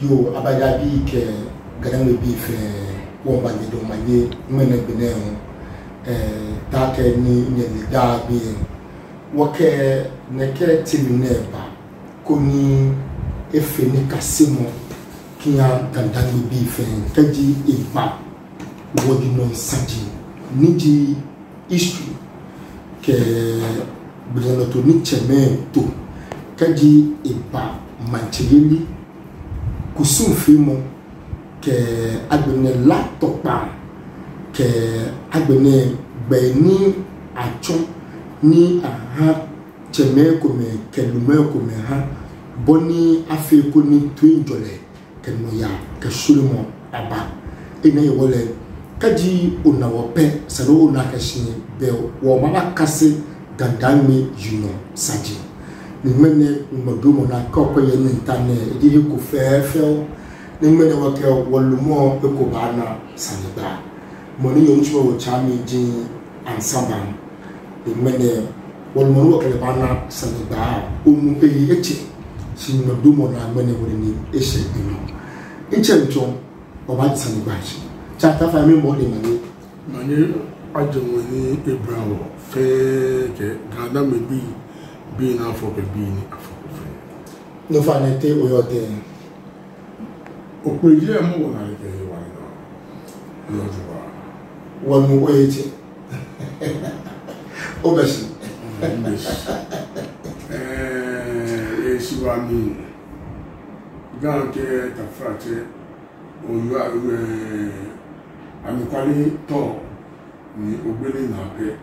yo abaya bi ke garan bi fe won ba ni do manye mena bene ta ke ni nyeli da bi wo ke ne ke timi ne ba ko ni efe ni kasimo kiya gandan bi fe kaji ipa wo di non sanji niji history ke bidon to ni cheme to kaji ipa mancheli kusum fimo ke agbene latopa ke agbene gbe ni acho ni aha cheme ko me kelume ko me ha boni afi ko ni twin jole ke no ya ke sulmo aba ene wole kaji ona wope saro ona kashi be wo mama kase dandami juno saji ni mene modumo na koko ye ni tane edi ko fefe ni mene wake wolumo eko bana sanida moni yo nchwo wo chami ji ansaban ni mene wolumo wake bana sanida omu eyi eche si modumo na mene woni eshe bino inche ncho oba sanida chi chata fa mi mo de mani ajomo ni Abraham fe ke ganda me bi na for ke bi ni afo fe no fa na te oyote o peje mo na ke wa na yo juba won mo oyeche o beshi siwa mi gan ke ta frate o yo amikwali to ni ogbele na pe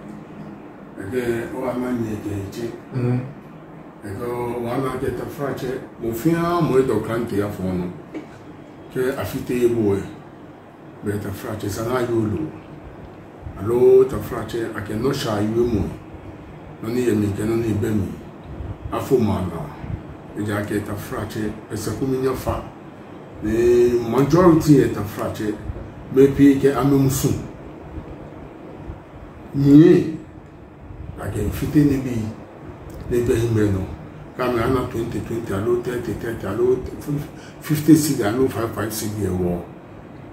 ege o amanye ke ego wana ke ta frate mo fia mo do kante ya fono ke afite ebo be ta frate sana yolo alo ta frate ake no sha yiwe mo no ni yemi ke no ni be mi afo mana eja ke ta frate esekumi nyafa the majority e ta frate me pi ke amemusu ni ake fite ni bi le be himeno kama ana 2020 alo 30 alo 50 alo 55 ewo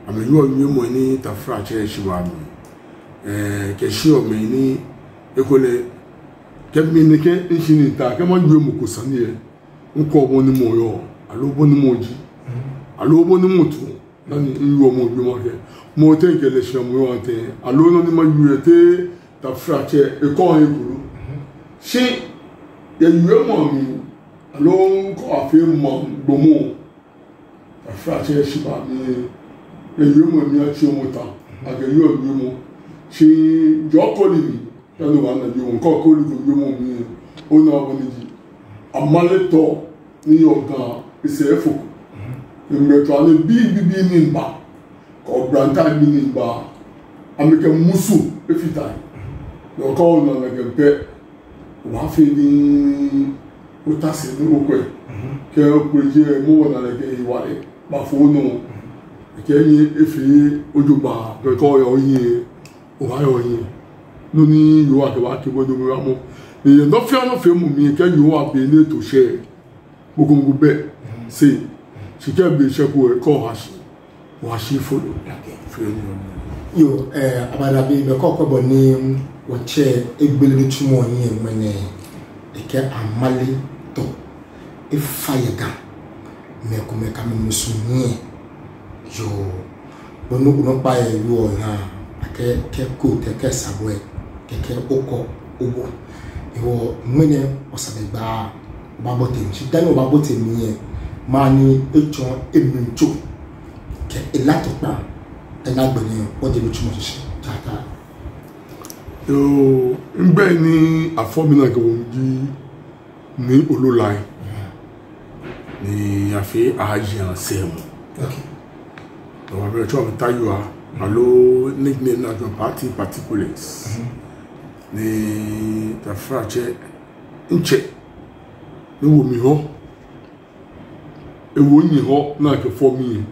amenyo nyu mo ni ta frate shiwa mi ke shi o me ni ekole ke mi ni ke nshini ta ke mo nyu mo ko sani e nko bo ni mo yo alo bo ni mo ji alo bo ni mo tu na ni nyu mo bi mo ke mo te ke le shi mo yo ate alo no ni ma yu ete ta frate e ko en buru shi ye yu mo mi alo ko afi mo gbo mo ta frate shi ba mi ye yu mo mi a chi mo ta aga yu mo shi jo ko ni tanu wa na yu ko ko li yu mo mi o na bo ni ji amale to ni yo gan ise efo mgbe ani bi ni mba ko branta bi ni mba ameke musu efitai no ko na na gempe wa fi ni utasi ni okwe ke okweje mo na le ke iwale ba fo no ke ni efi ojuba ko yo yin o wa yo yin no ni yo wa ke bodo mo mo ni no fe mu mi ke yo wa be ni to share gbogbo be se chike be sheku ko hashi follow yo abada bi be ko bo ni wo che egbele ni tumo yin mene eke amali to e fayega me ko me ka me musunye yo no pa e yo na ke ko ke sabwe ke oko obo yo mene osabe ba babotem si dano babotem ni mani echo emuncho ke elatopa enagbeni ode lutumo sisi tata yo ngbe ni afomina ke wonji ni ololai ni afi aji ansem okay so we be try tayo alo nickname na party particulars ni ta frache nche ni wo mi ho ewo ni ho na ke for mi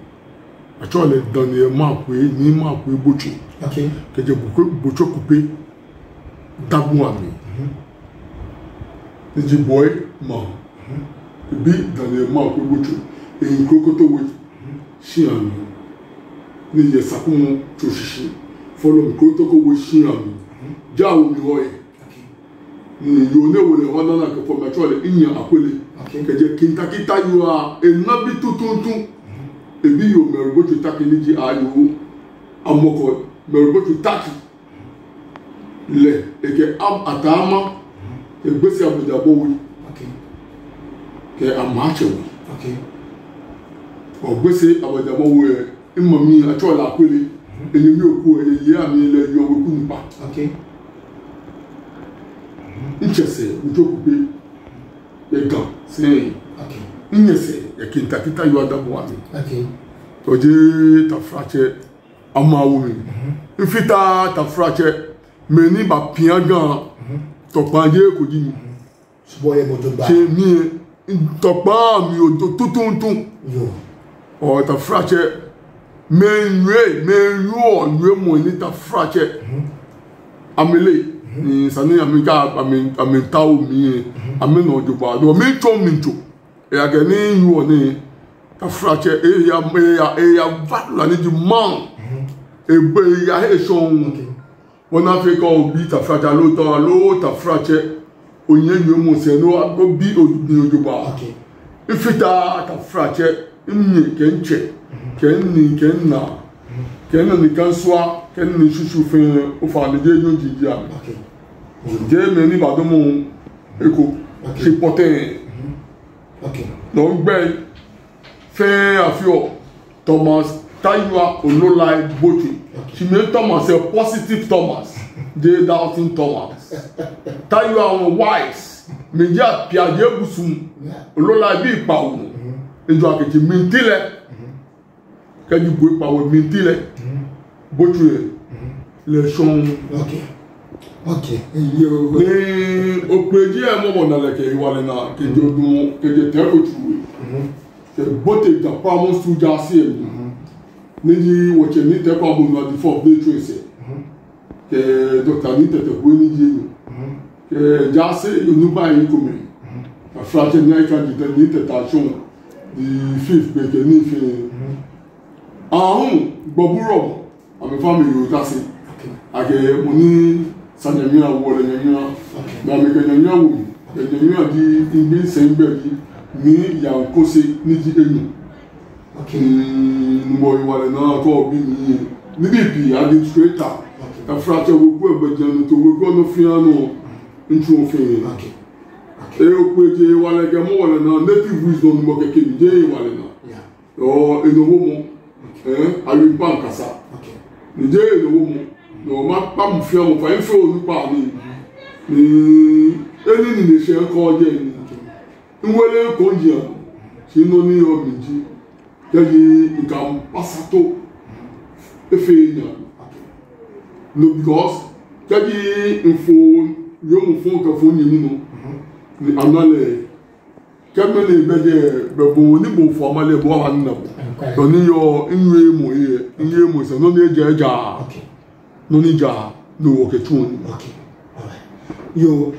actually daniel map ni map bochu okay ke je bochu couper dabu ami the boy ma bi daniel map bochu e kokoto we shiami ni ye sakumu toshishi follow me ko to ko wo shiami jawo mi hoye ni yo ne wo le wana na ko ma chole inya akwele ke je kintakita you are enabi tutuntun ebi yo merbo to takiniji ayo amoko merbo to taki le eke am atama egbesi abudabo wi ke amache wi ogbesi abudabo wi imami achola akwele enimi oku eye ami le yo we kunpa nchese ujokupe ega se nyese yakintakita yo adabo ami oje tafrache amawumi ifita tafrache meni ba piagan topanje ko ji mi boye mo jogba se mi topa mi odo tutuntun yo o tafrache menwe mo ni tafrache amele ni sani amika amentawo mi amena ojogba do mi cho e agani you ni tafrache e ya value ni di man e ya he shon wọ́n á fẹ́ kọ́ òbí tàfràjà ló tọ́ ló tàfràjẹ́ òyìnbó mo sẹ́ ló ó bí òjòba ìfìtà tàfràjẹ́ ìmìyẹ kẹ́ńtsẹ̀ kẹ́ńnà nìkan sọ́à kẹ́ńnì ṣuṣu fún ọ̀fà àlejò yóò jìjì àmì jẹ́ mi ní ìbàdàn èkó ṣe pọ́tẹ́ lọ ń gbẹ́ fẹ́ àfihàn Thomas Taiwa Ololai Bochi. She made Thomas a positive Thomas. They doubting Thomas. Taiwa on wise. Meja piaje busum. Ololai bi pawu. Ejo akeji mintile. Kaji bwe pawu mintile. Bochi le shon. Okay. Yo. Ni opeji e mo na leke iwale na kejo dun keje te ochu. Bote da pamo suja si niji woche ni te kwa bunu adi for day trace ke doctor ni tete ko ni ji ke jase yonuba yin ko me afrache ni ai kan jite ni tentation the fifth be ke ni fi gboburo am family yo tase ake mo ni sanyamia wo le nyamia na me ke nyamia wo ke nyamia di ingbe sembe ni yankose ni ji enyu mo iwale na ko bi mi ni bi administrator ka fracture wo ku egbejanu to wo go no fiano ntu ofin e o peje wale ke mo wale na native wisdom mo ke ke je wale na o enowo mo ayi pan kasa ni je enowo mo no ma pa mu fi mo fa info ni pa ni eni ni se ko je ni nwele ko je sino ni o miji yayi ikam pasato efenya no because yayi info yomu fon ka fon ni no ni amale kamele beje bebo ni bo fo amale bo wa nna to ni yo inwe mo se no ni eja no ni ja no wo ke tun yo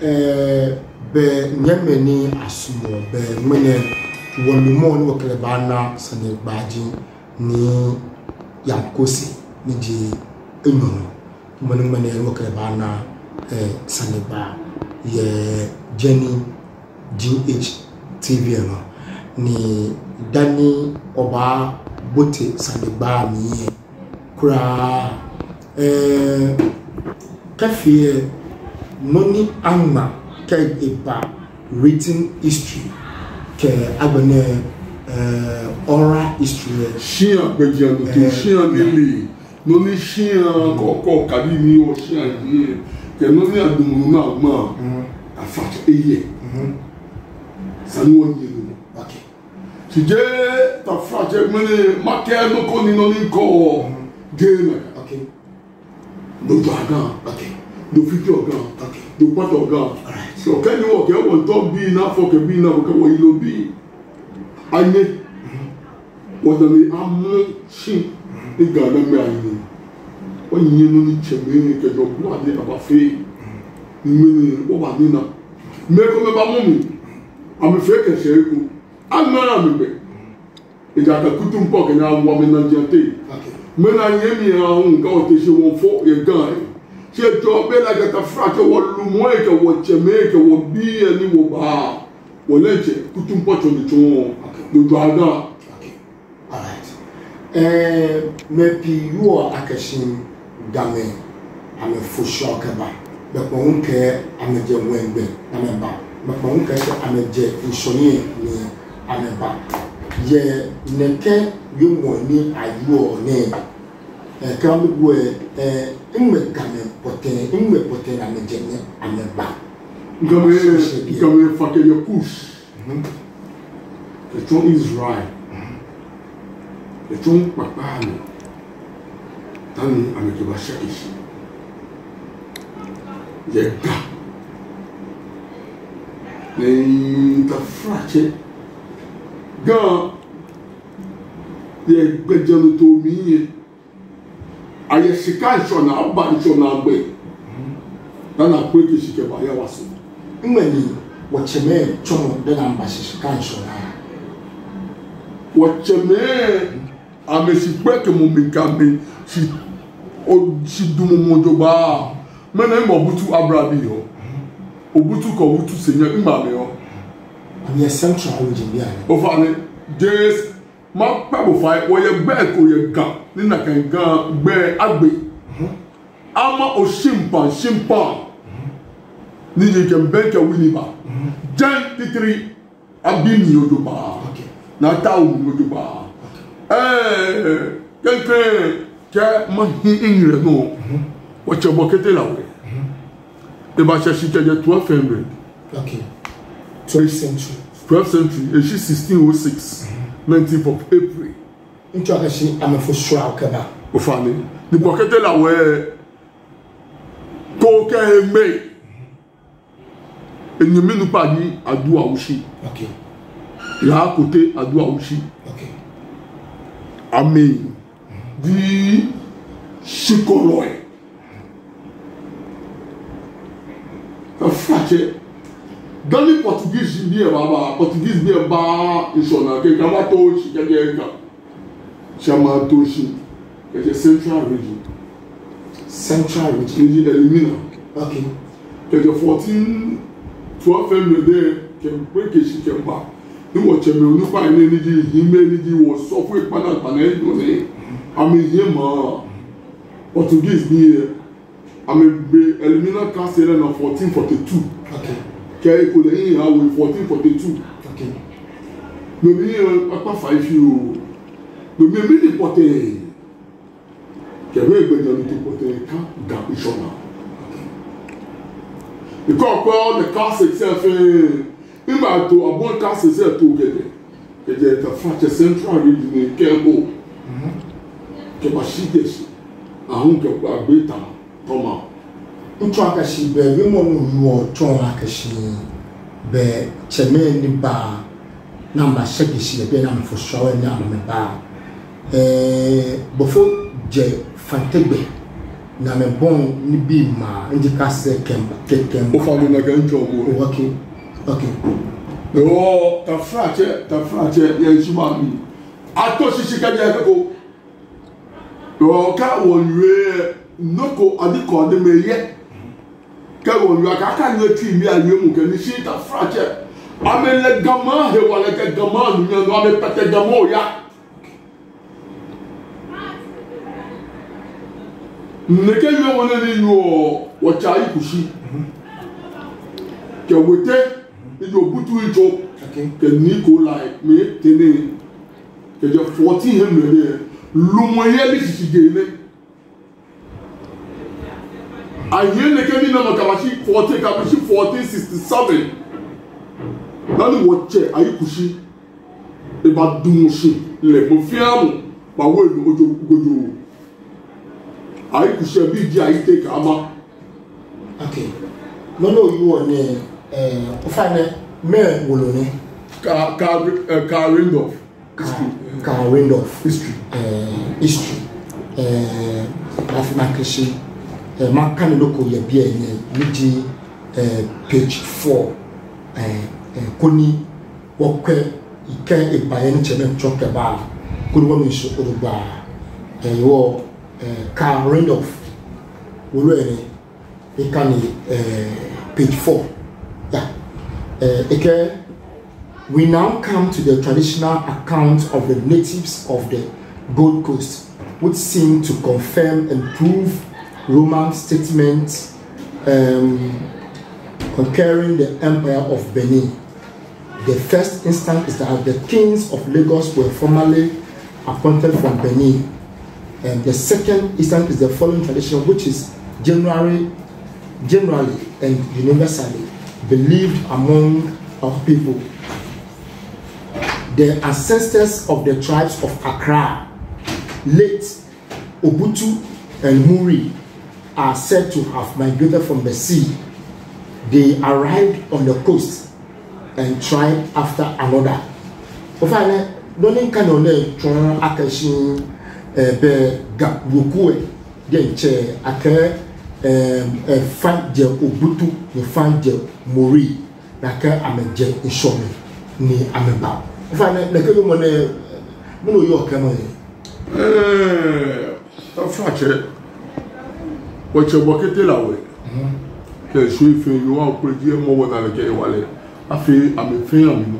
be nyame ni asumo be mene wolumo ni wakele bana sane baji ni yankosi ni ji enyo mene wakele bana sane ba ye Jenny GH TV no ni Dani Oba Bote sane ba mi kura kafie noni amma kai eba written history ke agbene oral history shian pejian to shian nili no ni shian koko kadi ni o shian ni ke no ni adumunu na ma afat eye sanu woni ni okay tije ta frage mene make no ko ni no ni ko game okay do dragon okay do future gan okay do part of gan alright so can you work e won to be na for ke be na ko wo ilo bi anye wọ́n ní amú sí ní Ghana mi àyè wọ́n yìí nínú ní kyẹ̀mẹ́ kẹjọ kú àdé àbáfẹ́ ní mẹ́rin wọ́n wà nínà mẹ́kọ́ mẹ́bà mú mi àmì fẹ́ kẹsẹ̀ ẹ̀kọ́ anára mi bẹ̀ e ja ka kutum po ke na mo me na jante me na yemi a un ka o te se won fo ye gan se jo be la ka fra ke wo lu mo e ke wo cheme ke wo bi ani wo ba wo leche kutum po cho ni cho do do aga. Maybe you are akashin dame I'm a for sure kaba but won't care I'm a jet wembe I'm a ba but won't care I'm a jet in Shoni I'm a ba ye neke you money are your name come where in come poten I'm a jet I'm a ba come fucking your push the tone is right. Le tronc papa tani amekiba shakishi yega ne ta frache ga ye gbejanu to mi aye sika shona aba shona gbe na pe ki shike ba ya waso ngani wacheme chomo de na mba sika shona wacheme ame si gbeke mo mikame si dumo mojoba mena mo butu abrabi yo obutu ko butu senya imame yo ami central origin bia o fa ni des ma pebo fa wo ye gbe ko ye gan ni na kan gan gbe agbe ama o shimpan ni ye kan benka winiba jan titri abini ojoba na tawo ojoba quelqu'un qui a mahé non, ou tu as boqueté là, et bah chercher qu'il y a 1200. Ok. 12th century. 12th century, et she 1606, 19th of April. Tu as reçu à me faire choix au Kaba. Au fan, les boqueté là, ouais, coquin aimé. Et ne nous pas dit à Douaouchi. Ok. Là à côté à Douaouchi. Ok. Amen. Di Chikoloy. La frache. Dans les Portugais, je dis, Portugais, bien bas, ils sont là. Quelqu'un va toucher, quelqu'un. Chama toucher. C'est Central Region. Central Region. Je dis élimine. Ok. Quelqu'un 14, 12 février, quelqu'un peut que je ne pas. Nous avons nous pas ni dit ou sauf pendant panel donné américain portugais ni américain éliminer cancer en 1442 OK qui a école en 1442 OK le bien pas failli le bien ni porter qui avait besoin de porter quand gabichona et encore le cancer c'est fait ima to abon ka se to gede ta fache central region kembo ke ba shidesi ahun ke ba beta toma nto akashi be we mo no wo ton akashi be cheme ni ba na ma shedesi be na mfo shawe ni amame ba bofo je fantebe na me bon ni bi ma ndika se kemba kemba o fa na ganjo mo okay OK. Oh, ta frache, ya ishima mi. Ato shishi kaje ko. Oh, ka wonwe noko adiko de meye. Ka wonwe aka nwe twi mi aye mu ke ni shi ta frache. Amele gama he wala ke gama nu no ame pete gama ya. Neke yo wona ni yo wo chai kushi. Ke wote il y a beaucoup de gens que Nicolas mais tenez que j'ai 14 le moyen de se gagner a rien ne que n'a pas 1467 dans le watch ayi kushi e ba dumushi le mo fiamu ba wo ojo gojo ayi kushi bi di ayi te kama okay no you on ofane me wolone ka Randolph history mathematician makane loko ye bia ni page 4 koni wokwe ike ibaye ni cheme choke ba could one is Uruba and your car Randolph. We can page 4. Yeah. We now come to the traditional account of the natives of the Gold Coast, which seem to confirm and prove Roman statements conquering the Empire of Benin. The first instance is that the kings of Lagos were formerly appointed from Benin. And the second instance is the following tradition, which is generally and universally believed among our people. The ancestors of the tribes of Accra, late Obutu and Muri, are said to have migrated from the sea. They arrived on the coast and tried after another. Finally, don't can only try akashin be gapukue denche ake fanje Obutu ni fanje Muri na ka ameje ishome ni ameba. Finally, the kemo ne mo yo kemo afrache wache bokete lawe ke so ife yo wa opeji mo wona le ke wale afi ame fin amino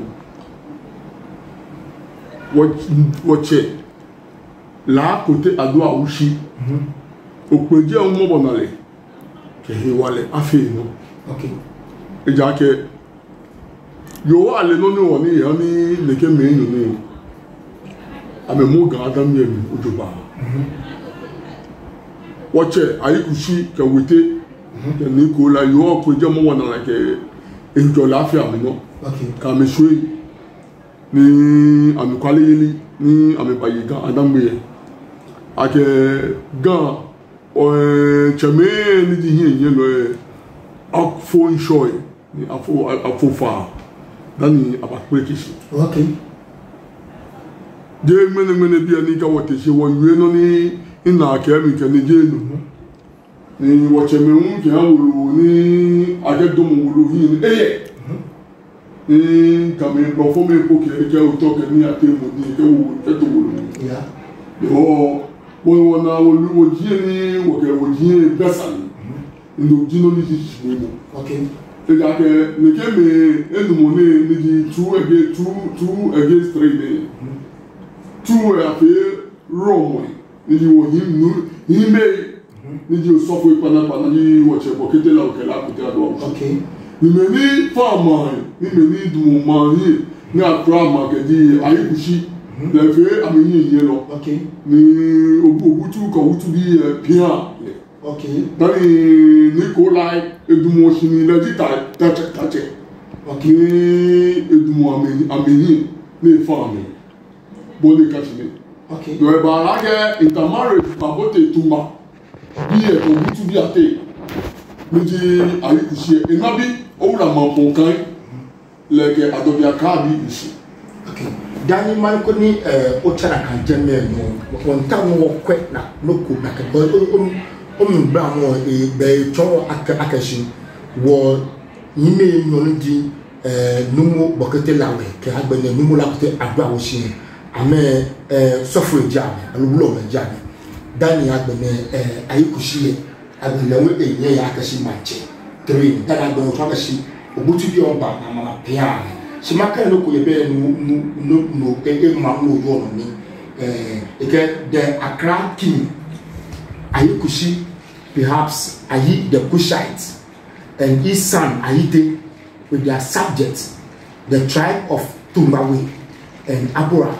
wache la kote ado awushi opeji mo wona le ke he wale afi no okay eja ke yo wale no ni woni ya ni le ke me no ni ame mo ga adam ye mi ojoba wache ayikushi ke wete ke Nicola yo ko je mo wona la ke enjo la fi amino okay ka me sui ni amikwale yeli ni amebaye ga adam ye ake ga o cheme ni di hin ye lo afo nshoy ni afo fa dani abakwekishi okay de mene bia ni ka wote se wo yue no ni ina ka mi ka ni je no ni wo che me un ke awulu ni ajedo mo wulu hin eye ni ka me bo fo me po ke o to ke ni ate mo ni ke wo ke to wulu yeah o wo na wulu wo ji ni wo ke wo ji besal ndo ji no ni ji mo okay e ga ke ni ke me enu mo ni di 2 against 3 day two a fe wrong ni wo him no ni me ni di so fo ipana ni wo che bokete la o ke la kuta do okay ni me ni farmer ni me ni du mo man ni akra ma ke di ayikushi le fe ami yin lo okay ni Obutu ko wutu bi pia okay dani Nikolai edumo shini le di tache okay edumo ameni ni farmer bole kachine okay do e ba la ke intermarriage babote tuma bi e ko butu bi ate meji ayikushi enabi owura manpon kan leke adobia ka bi isi okay dani man ko ni o chara kan jemme no won ta no kwe na no ko na ke o mi bra mo e be cho akashi wo yime no ndi numu bokete lawe ke agbene numu la kote adwa wo shi ame sofre jam alubulo me jam dani agbene ayikushi agbene we enye ya akashi manche 3 dani agbene o akashi Obutu bi oba na mama pia si maka no ko yebe no ma no yo no ni the Accra king Ayikushi, perhaps Ayi the Kushites and his son Ayite with their subjects, the tribe of Tumbawe and Abura,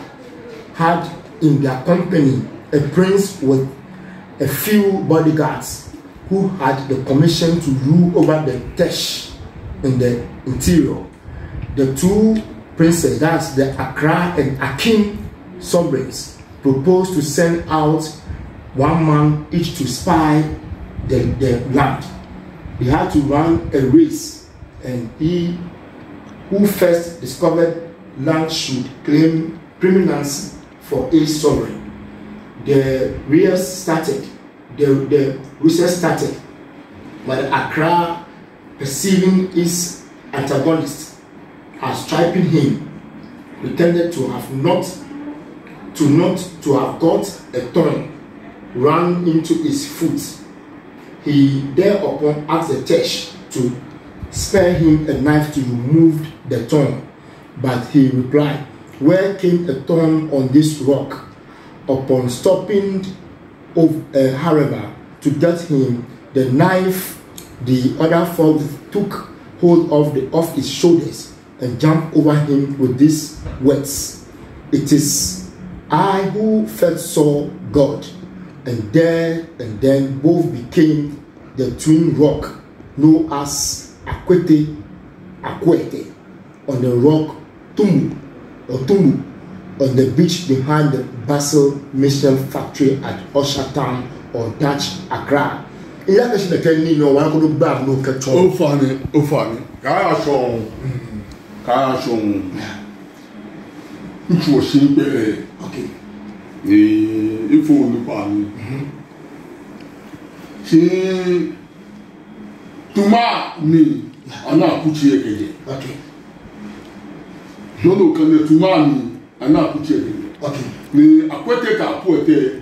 had in their company a prince with a few bodyguards who had the commission to rule over the Tesh in the interior. The two princes, that's the Accra and Akim sovereigns, proposed to send out one man each to spy the land. They had to run a race, and he who first discovered land should claim preeminence for each sovereign. The race started, but Accra, perceiving his antagonist as striping him, pretended to have not to have got a thorn run into his foot. He thereupon asked the church to spare him a knife to remove the thorn. But he replied, "Where came a thorn on this rock?" Upon stopping however, to get him the knife, the other fox took hold of his shoulders and jumped over him with these words, "It is I who first saw God." And there and then both became the twin rock known as Akwete, on the rock Tumbu on the beach behind the Basel Mission Factory at Usher Town or Dutch Accra. In that case, the Kenny no one could grab no control. Oh funny. Kaya song. Which was simple. Okay. If only pan. She Tuma me, ana kuchi ekeje. Okay. No kan Tuma me, ana kuchi ekeje. Okay. Ni Akwete ka poete.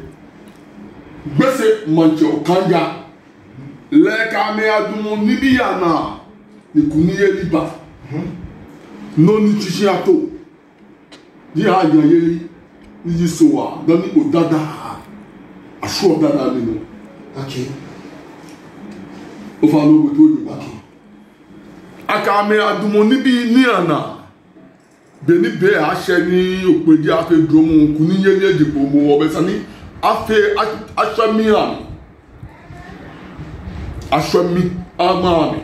Gbese manche okanja. Leka me adumo nibiya na ni kuniye liba. No ni chichi ato. Di ha yeli ni sowa dani odada. Aso odada mi no. Okay. Ofalo weto ni. Okay. Aka me adumo nibi ni ana. Beni be a hye ni opeji afe dromo kuniye ni ejipo mo obesani afe ashamian. Ashwami amami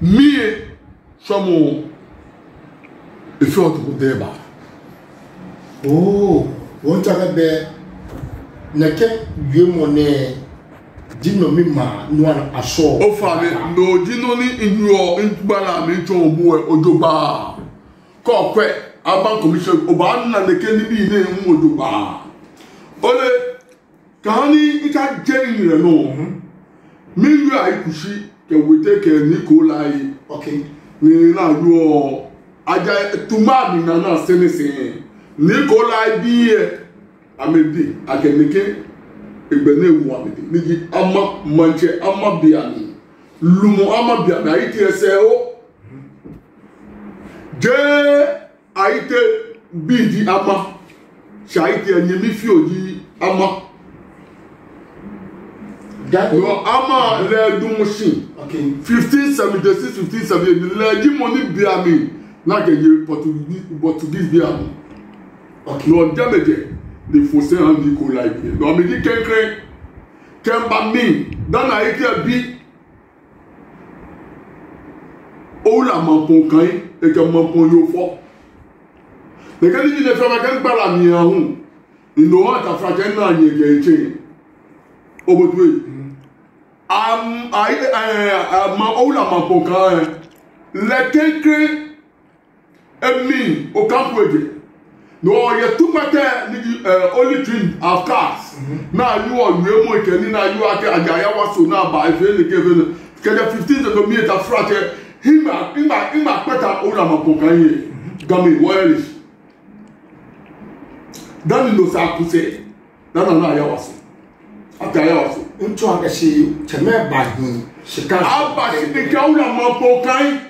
mie somo efort ko deba. Oh, won ta be neke wiemo ne dino mi ma no an aso. O fa mi no dino ni inyo intubala mi chon bu ojogba ko kwe aban commission oba na neke ni bi ne mu ojogba ole kahani ika jein re no. Milu aikushi ke wete ke Nikolai. Okay. Ni na yo aja tuma mi na senese. Nikolai biye amedi akeneke egbene wu amedi. Nigi ama manche ama biani. Lumo ama biani aite ese o. Je aite bidi ama. Shaite anyemi fioji ama. No, ama le do machine. Okay. 1576, 1578. Le di money biami. Na ke ye Portuguese biami. Okay. No, jameje. Le fossé en Nikolai. No, me di kenkre. Kemba mi. Dan a ite bi. O la mampon kan e ke mampon yo fo. Le ke di ne fama ken bala mi an hu. Ino an ta fra ken na ye ke che. Obotwe. Ma oula ma poka le kenkre emi o kampweje no ye tumate ni only twin of cars na you o we mo ikeni na you ake agaya waso na ba ife le keve ke 15 de mi ta frate ima peta oula ma poka ye gami wireless dan no sa kuse dan na ya waso agaya waso Into akashi cheme bahin shika aba shike ola mapokai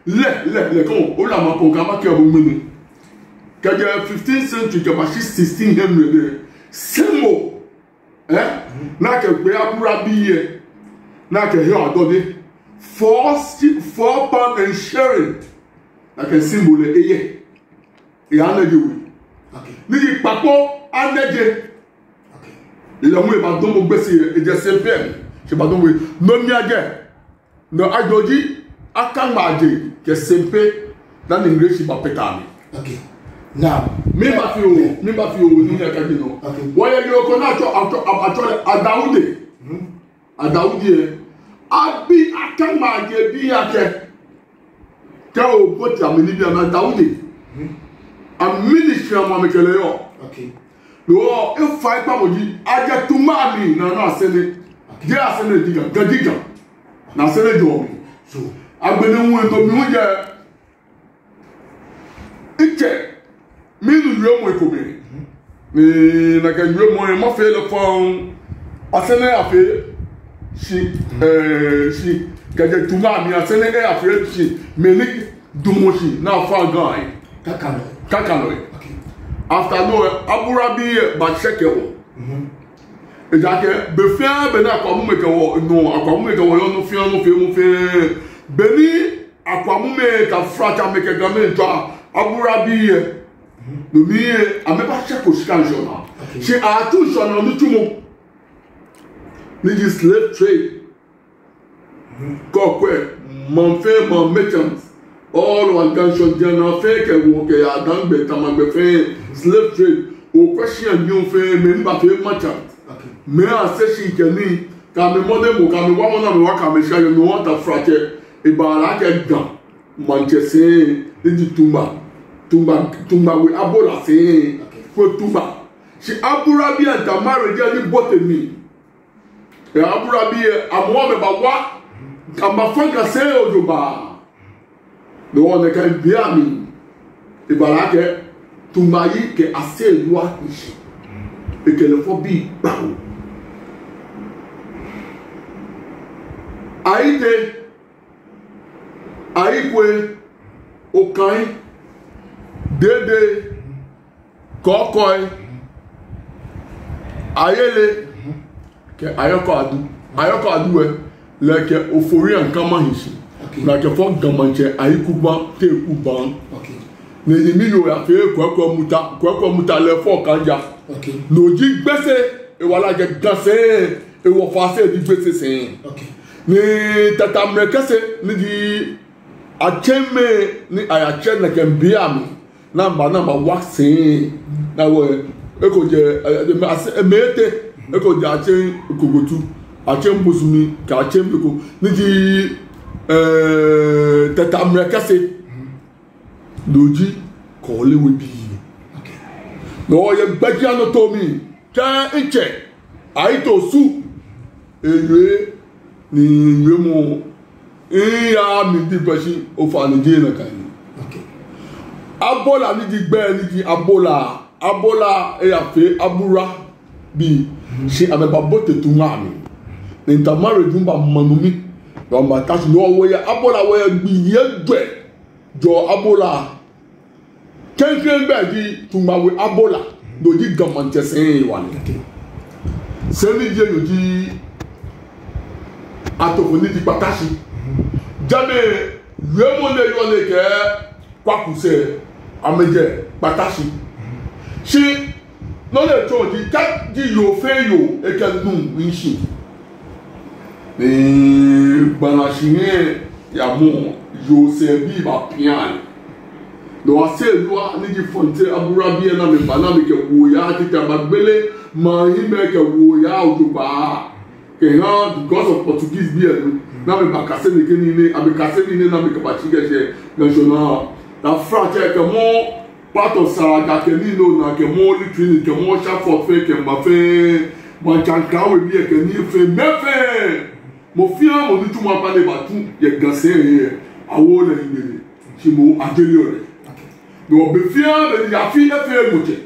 le kon ola mapokai ma ke bo menu ke 15th century ke ba 1600 de semo na ke pe abura biye na ke he adode 4 pound and sharing na ke symbol eye anaje we okay ni papo anaje il a moué pas donc baisser et de CPM je pas donc non miage no ajoji akamaje que CP dans l'anglais pas pétami. Okay. Now me ba fi o ni ya kaji no wo ye yo ko na ato Adaudi abi akamaje bi ake ke o poti amini bi na Adaudi a ministry amamekele yo. Okay. No, if five pamoji, I get to marry na sene. They are sene diga. Na sene job. So, I've been in to me here. Ike, me no yo mo ko me. na ka yue mo mo fe le fon asene afe si ka je tuma mi asene e afe si menik dumoshi na fa gan kakano okay after no aburabi ba cheke wo ejake be fia be na akwamu meke wo no akwamu meke wo yo no fia no fe mo fe beni akwamu me ka fracha meke game to aburabi no mi ameba cheko scan journal she a tu journal no tumo ni the slave trade kokwe mon fe mon merchant all one ganshon journal fe ke wo ke adan be tamagbe fe slave trade o question you fe me mba fe merchant me a se ke ni ka me model mo ka me wa mo na me wa ka me sha you no want a frache e ba la ke gan manchester di tumba we abola se ko tumba si aburabi anta marriage ani botemi e aburabi amo me ba wa kama fanga se ojoba no one kan biami e ba la ke tumba yi ke ase loi ici et que le phobie bawo aikwe okai dede kokoi ayele ke ayoko adu le ke ofori ankama hishi na ke fo gamanche aikuba te kuban ne yimi yo ya fe kwakwa muta le fo kanja noji gbese e wala je gase e wo fase di gbese sen ni tata mrekese ni di acheme ni ayache na kembiam na ba waxing na wo ekoje emete ekoje ache kogotu ache mbusumi ka ache mbiko ni di tata mrekese doji ko lewe bi no ye gbaji ano to mi ka iche aito su ewe ni yemo ya mi di bashi o fa ni je na kan abola ni di gbe ni di abola e afe abura bi si ameba bote tu ngami ni tamare jumba manumi do ma tashi no wo ya abola wo ya gbi ye gbe jo abola kenken be di tumawe abola do di gamante sen wa ni seni je yo di atofoni di patashi jame yemo le yo le ke kwakuse ameje patashi si no le to di ka di yo fe yo e ke nu nshi ni banashi ya mo yo se bi ba pian do ase lua ni di fonte aburabi na me bana me ke wo ya tita magbele ma hime ke wo ya ojuba ke ha because of Portuguese beer na me bakase me ke ni abikase ni na me ke bachige national la France ke mo part of Saraga ke ni no na ke mo litrini ke mo Shaford fe ke ma fe mo chanka we bi ke ni fe mefe mo fia mo ni tuma pa le batu ye ganse ye awo le ni ti mo adeliore no be fia be ya fi efe moje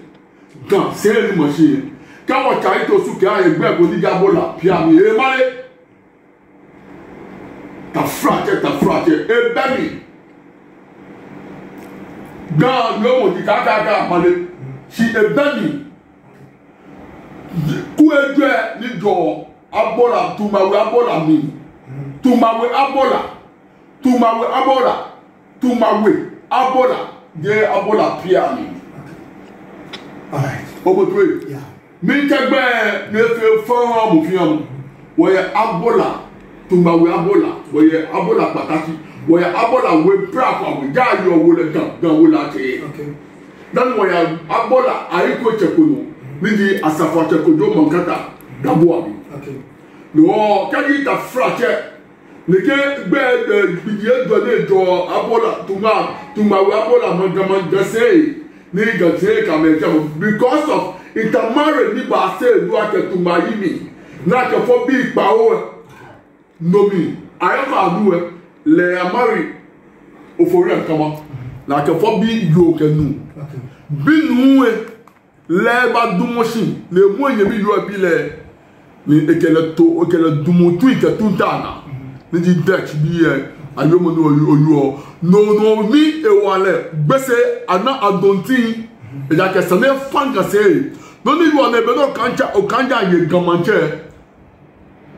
gan se ni machine ka wo chai to su ka egbe go ni jabola pia mi e male ta frate e baby gan lo mo di ka male si e baby ku eje ni jo abola tumawe abola mi tumawe abola de abola pia mi alright obo twe yeah mi tegbe me fe fon mo fiam wo ye abola tumawe abola wo ye abola pataki wo ye abola we pra kwa we ga yo wo le gan wo la te okay dan wo ye abola ayiko chekono mi di asafo chekodo monkata dabo abi okay no kadi ta frache neke gbe biye do le do abola tumawe abola mangaman gase ni gase ka me because of intermarriage ni ba se do aketumayi mi na ke fo bi pa o no mi ayo ma du le amari ofori akama na ke fo bi yo kenu bi nu le ba dumoshi le mo nyemi yo bi le ni ekele to ekele dumotu iketuntana ni di Dutch bi ayo mo no oyo no mi ewale gbese ana adontin e ja ke sane fanga se no ni yo na be no kancha o kanja ye gamanche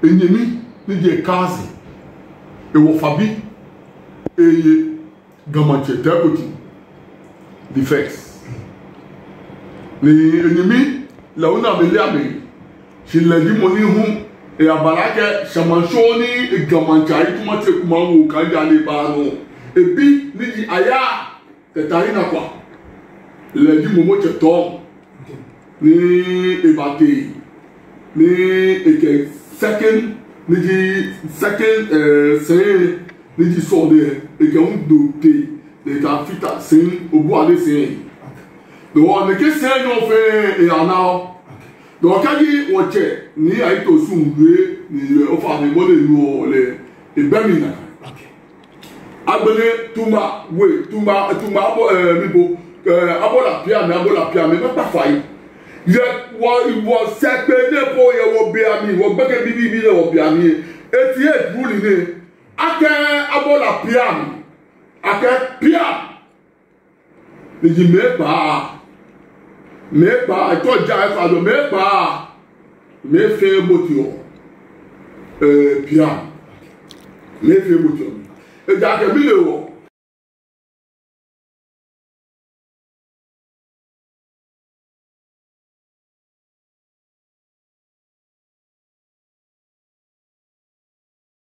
enyemi ni di kazi e wo fabi eye gamanche tekuti defects ni enyemi la una me liame shiledi moni hu e abalake shamanshoni e gamancha itumate kuma wo kanja le ba no ebi ni di aya tetarina kwa ledi momo chetom ni ebate ni eke second ni di second say ni di so de eke un dote de ta fita sin obu ale sin do on ke sen yo fe e ana do kaji oche ni aito sunwe ni o fa ni mo le lu le e bemina agbele tuma we tuma abo mibo abola pia me pa fai ye wo sepe ne po ye wo be ami wo gbeke bibi le wo be ami 88 rule ni ake abola pia mi ake pia ni ji me pa to ja e fa do me fe motio pia me fe motio e ja ke mi le wo